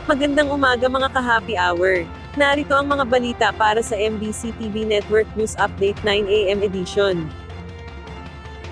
Magandang umaga mga ka-happy hour. Narito ang mga balita para sa MBC TV Network News Update 9 AM edition.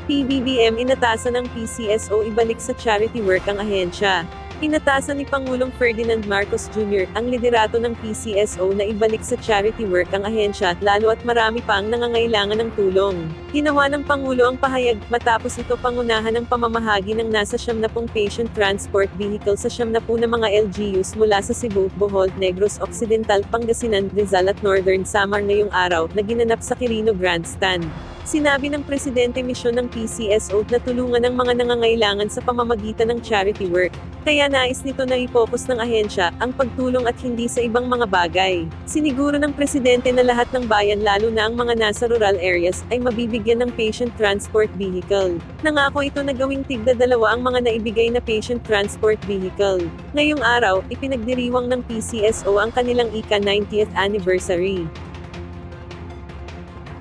PBBM inatasan ng PCSO ibalik sa charity work ang ahensya. Inatasan ni Pangulong Ferdinand Marcos Jr. ang liderato ng PCSO na ibalik sa charity work ang ahensya, lalo at marami pa ang nangangailangan ng tulong. Ginawa ng Pangulo ang pahayag, matapos ito pangunahan ng pamamahagi ng nasa 70 patient transport vehicle sa 70 na mga LGUs mula sa Cebu, Bohol, Negros Occidental, Pangasinan, Rizal at Northern Samar ngayong araw, na ginanap sa Quirino Grandstand. Sinabi ng Presidente misyon ng PCSO na tulungan ang mga nangangailangan sa pamamagitan ng charity work. Kaya nais nito na i-focus ng ahensya ang pagtulong at hindi sa ibang mga bagay. Siniguro ng Presidente na lahat ng bayan, lalo na ang mga nasa rural areas, ay mabibigyan ng patient transport vehicle. Nangako ito na gawing tigda-dalawa ang mga naibigay na patient transport vehicle. Ngayong araw, ipinagdiriwang ng PCSO ang kanilang ika-90th anniversary.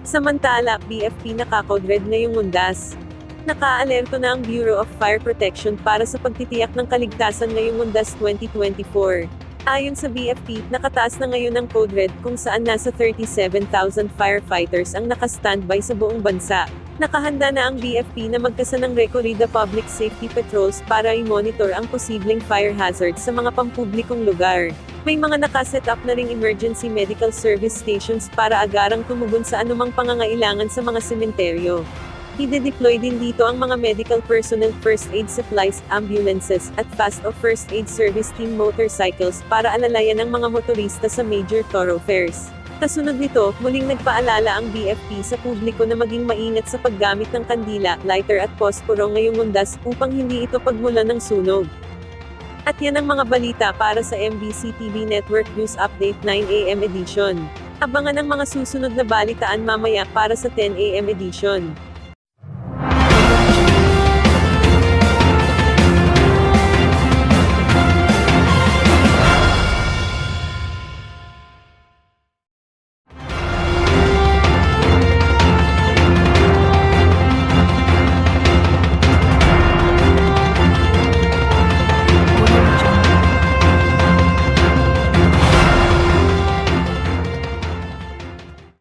Samantala, BFP nakakod-red ngayong Undas. Nakaalerto na ang Bureau of Fire Protection para sa pagtitiyak ng kaligtasan ngayong Undas 2024. Ayon sa BFP, nakataas na ngayon ang Code Red kung saan nasa 37,000 firefighters ang naka-standby sa buong bansa. Nakahanda na ang BFP na magkasa ng rekorida public safety patrols para i-monitor ang posibleng fire hazards sa mga pampublikong lugar. May mga nakaset up na ring emergency medical service stations para agarang tumugon sa anumang pangangailangan sa mga sementeryo. Ide-deploy din dito ang mga medical personnel, first aid supplies, ambulances, at fast of first aid service team motorcycles para alalayan ang mga motorista sa major thoroughfares. Kasunod nito, muling nagpaalala ang BFP sa publiko na maging maingat sa paggamit ng kandila, lighter at posporo ngayong Undas upang hindi ito pagmulan ng sunog. At yan ang mga balita para sa MBC TV Network News Update 9 AM edition. Abangan ang mga susunod na balitaan mamaya para sa 10 AM edition.